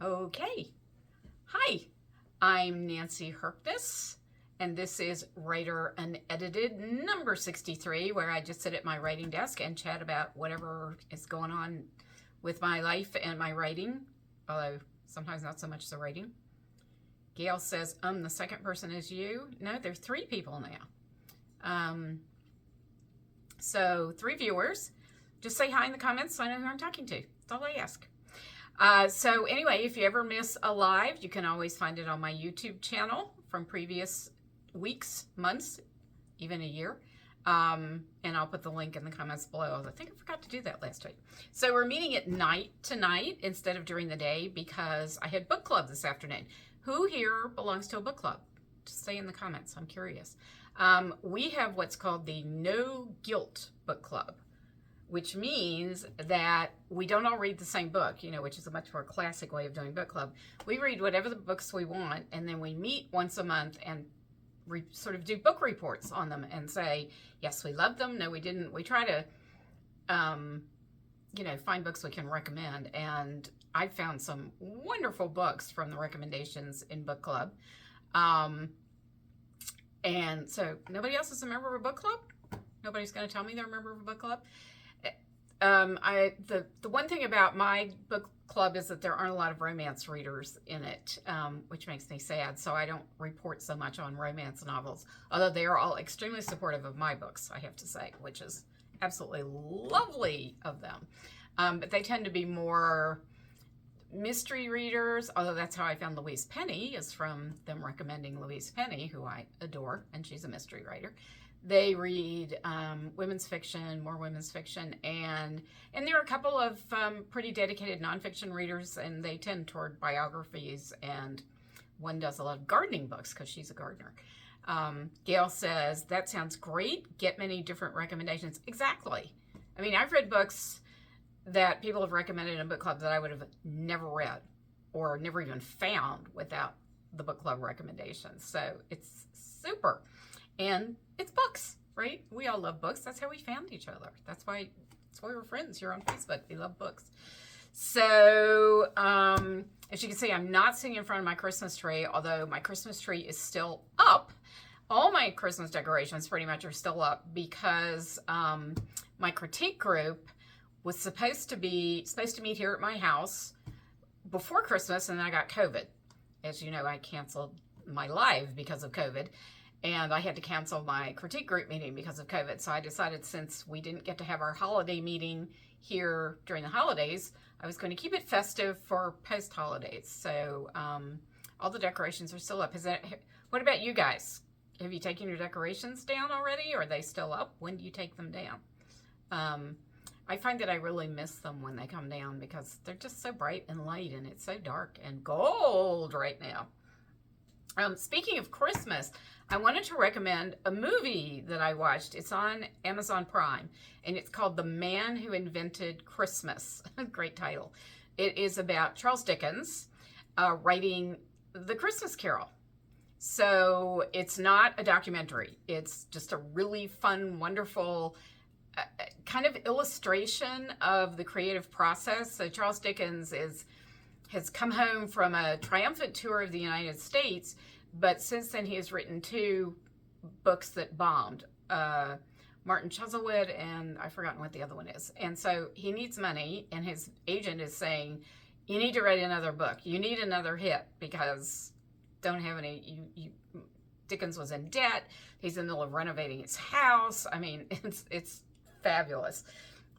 Okay. Hi, I'm Nancy Herkness, and this is Writer Unedited number 63, where I just sit at my writing desk and chat about whatever is going on with my life and my writing, although sometimes not so much the writing. Gail says, the second person is you. No, there's three people now. So 3 viewers. Just say hi in the comments so I know who I'm talking to. That's all I ask. So anyway, if you ever miss a live, you can always find it on my YouTube channel from previous weeks, months, even a year. And I'll put the link in the comments below. I think I forgot to do that last week. So we're meeting at night tonight instead of during the day because I had book club this afternoon. Who here belongs to a book club? Just say in the comments. I'm curious. We have what's called the No Guilt Book Club, which means that we don't all read the same book, which is a much more classic way of doing book club. We read whatever the books we want, and then we meet once a month and sort of do book reports on them and say, yes, we loved them. No, we didn't. We try to, find books we can recommend. And I found some wonderful books from the recommendations in book club. And so nobody else is a member of a book club? Nobody's going to tell me they're a member of a book club? The one thing about my book club is that there aren't a lot of romance readers in it, which makes me sad. So I don't report so much on romance novels, although they are all extremely supportive of my books, I have to say, which is absolutely lovely of them. But they tend to be more mystery readers, although that's how I found Louise Penny, is from them recommending Louise Penny, who I adore, and she's a mystery writer. They read women's fiction, more women's fiction, and there are a couple of pretty dedicated nonfiction readers, and they tend toward biographies, and one does a lot of gardening books because she's a gardener. Gail says, that sounds great. Get many different recommendations. Exactly. I mean, I've read books that people have recommended in a book club that I would have never read or never even found without the book club recommendations. So it's super. And it's books, right? We all love books. That's how we found each other. That's why we're friends here on Facebook. We love books. So, as you can see, I'm not sitting in front of my Christmas tree, although my Christmas tree is still up. All my Christmas decorations pretty much are still up because my critique group was supposed to meet here at my house before Christmas, and then I got COVID. As you know, I canceled my live because of COVID. And I had to cancel my critique group meeting because of COVID. So I decided, since we didn't get to have our holiday meeting here during the holidays, I was going to keep it festive for post-holidays. So all the decorations are still up. What about you guys? Have you taken your decorations down already? Or are they still up? When do you take them down? I find that I really miss them when they come down because they're just so bright and light, and it's so dark and gold right now. Speaking of Christmas, I wanted to recommend a movie that I watched. It's on Amazon Prime, and it's called The Man Who Invented Christmas. Great title. It is about Charles Dickens writing The Christmas Carol. So it's not a documentary. It's just a really fun, wonderful kind of illustration of the creative process. So Charles Dickens has come home from a triumphant tour of the United States, but since then he has written 2 books that bombed, Martin Chuzzlewit, and I've forgotten what the other one is. And so he needs money, and his agent is saying, you need to write another book. You need another hit because don't have any, Dickens was in debt. He's in the middle of renovating his house. I mean, it's fabulous.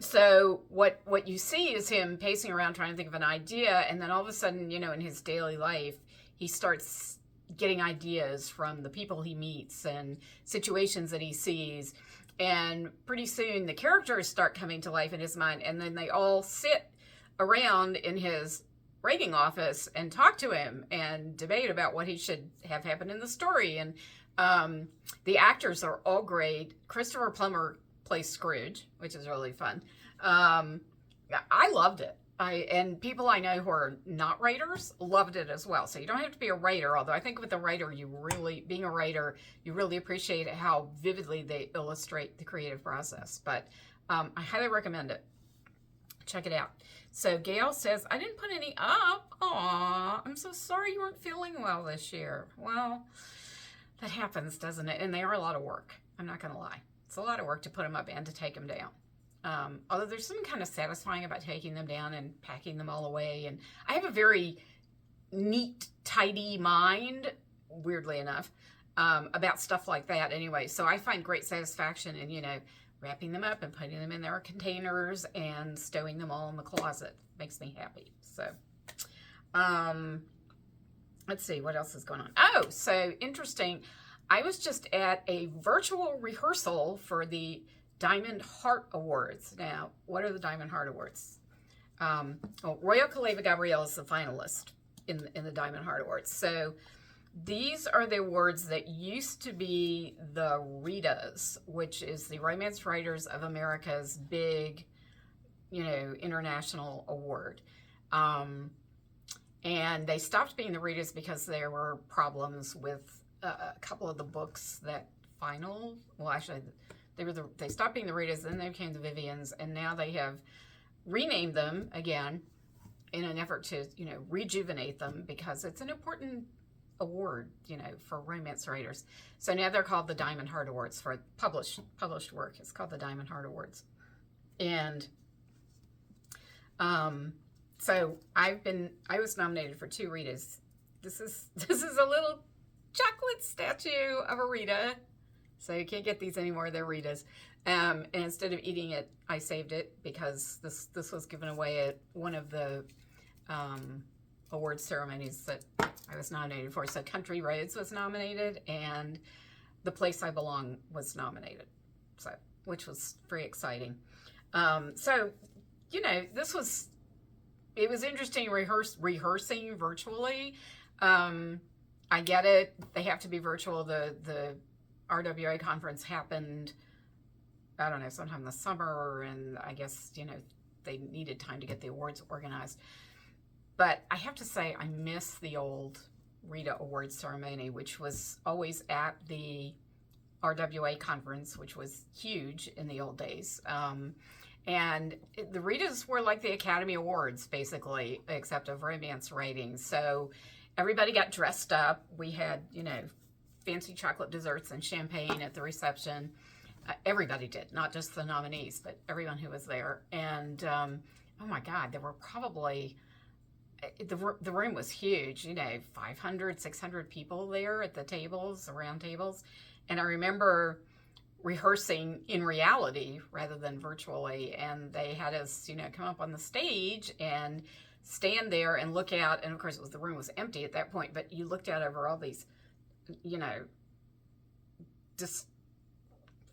So what you see is him pacing around trying to think of an idea, and then all of a sudden, in his daily life, he starts getting ideas from the people he meets and situations that he sees. And pretty soon the characters start coming to life in his mind, and then they all sit around in his writing office and talk to him and debate about what he should have happen in the story. And the actors are all great. Christopher Plummer plays Scrooge, which is really fun. I loved it. And people I know who are not writers loved it as well. So you don't have to be a writer, although I think with a writer, being a writer, you really appreciate how vividly they illustrate the creative process. But I highly recommend it. Check it out. So Gail says, I didn't put any up. Aw, I'm so sorry you weren't feeling well this year. Well, that happens, doesn't it? And they are a lot of work. I'm not going to lie. It's a lot of work to put them up and to take them down. Although there's something kind of satisfying about taking them down and packing them all away. And I have a very neat, tidy mind, weirdly enough, about stuff like that anyway. So I find great satisfaction in, wrapping them up and putting them in their containers and stowing them all in the closet. Makes me happy. So, let's see, what else is going on? Oh, so interesting. I was just at a virtual rehearsal for the Diamond Heart Awards. Now, what are the Diamond Heart Awards? Royal Kaleva Gabrielle is the finalist in the Diamond Heart Awards. So these are the awards that used to be the Ritas, which is the Romance Writers of America's big, international award. And they stopped being the Ritas because there were problems with a couple of the books that they stopped being the Ritas, then they became the Vivians, and now they have renamed them again in an effort to, rejuvenate them because it's an important award, for romance writers. So now they're called the Diamond Heart Awards for published work. It's called the Diamond Heart Awards. And so I was nominated for 2 Ritas. This is a little chocolate statue of a Rita. So you can't get these anymore. They're Ritas. And instead of eating it, I saved it because this was given away at one of the award ceremonies that I was nominated for. So Country Roads was nominated and The Place I Belong was nominated. So, which was very exciting. So, it was interesting rehearsing virtually. I get it. They have to be virtual. The RWA conference happened, I don't know, sometime in the summer, and I guess, they needed time to get the awards organized. But I have to say, I miss the old Rita Awards ceremony, which was always at the RWA conference, which was huge in the old days. And the Ritas were like the Academy Awards, basically, except of romance writing. So everybody got dressed up. We had, fancy chocolate desserts and champagne at the reception. Everybody did, not just the nominees, but everyone who was there. And, oh my God, there were probably, the room was huge, 500, 600 people there at the tables, the round tables. And I remember rehearsing in reality rather than virtually. And they had us, come up on the stage and stand there and look out. And of course, the room was empty at that point, but you looked out over all these, just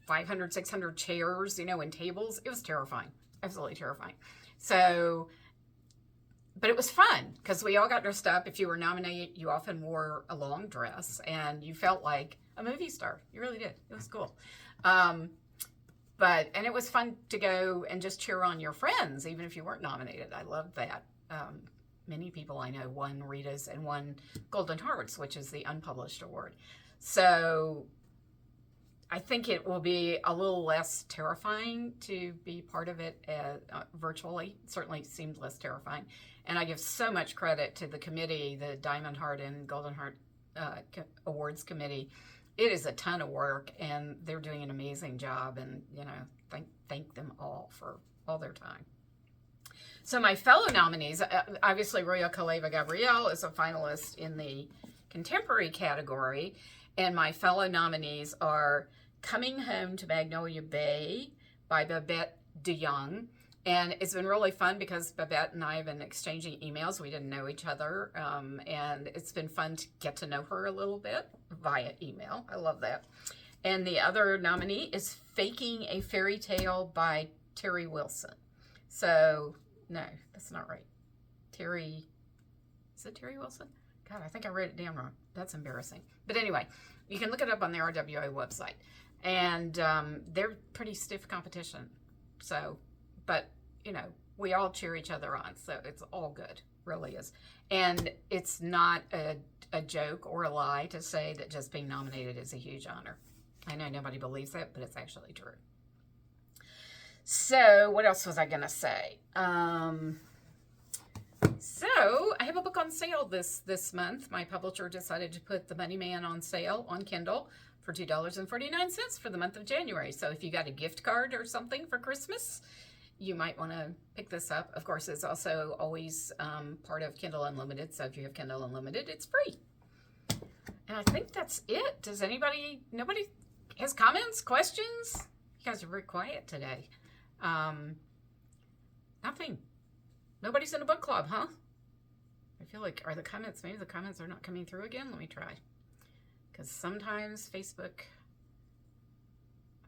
500, 600 chairs, and tables. It was terrifying, absolutely terrifying. So, but it was fun because we all got dressed up. If you were nominated, you often wore a long dress and you felt like a movie star. You really did. It was cool. And it was fun to go and just cheer on your friends, even if you weren't nominated. I loved that. Many people I know won Ritas and won Golden Hearts, which is the unpublished award. So I think it will be a little less terrifying to be part of it virtually. It certainly seemed less terrifying. And I give so much credit to the committee, the Diamond Heart and Golden Heart Awards Committee. It is a ton of work, and they're doing an amazing job. And, thank them all for all their time. So my fellow nominees, obviously Royal Kaleva Gabrielle is a finalist in the contemporary category. And my fellow nominees are Coming Home to Magnolia Bay by Babette DeYoung. And it's been really fun because Babette and I have been exchanging emails. We didn't know each other. And it's been fun to get to know her a little bit via email. I love that. And the other nominee is Faking a Fairy Tale by Terry Wilson. So, no, that's not right. Is it Terry Wilson? God, I think I read it down wrong. That's embarrassing. But anyway, you can look it up on the RWA website. And they're pretty stiff competition. So, but, we all cheer each other on. So it's all good, really is. And it's not a joke or a lie to say that just being nominated is a huge honor. I know nobody believes that, but it's actually true. So, what else was I going to say? So, I have a book on sale this month. My publisher decided to put The Money Man on sale on Kindle for $2.49 for the month of January. So, if you got a gift card or something for Christmas, you might want to pick this up. Of course, it's also always part of Kindle Unlimited. So, if you have Kindle Unlimited, it's free. And I think that's it. Nobody has comments, questions? You guys are very quiet today. Nothing. Nobody's in a book club, huh? I feel like, maybe the comments are not coming through again? Let me try. Because sometimes Facebook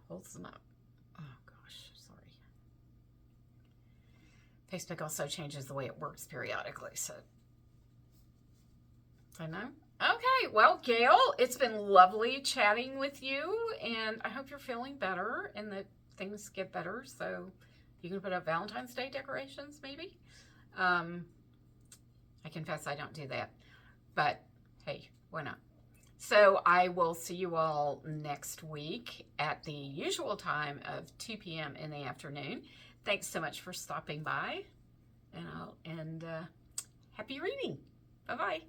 holds them up. Oh, gosh, sorry. Facebook also changes the way it works periodically, so I know. Okay, well, Gail, it's been lovely chatting with you, and I hope you're feeling better and that things get better, so you can put up Valentine's Day decorations, maybe. I confess I don't do that, but hey, why not? So I will see you all next week at the usual time of 2 p.m. in the afternoon. Thanks so much for stopping by, and happy reading. Bye-bye.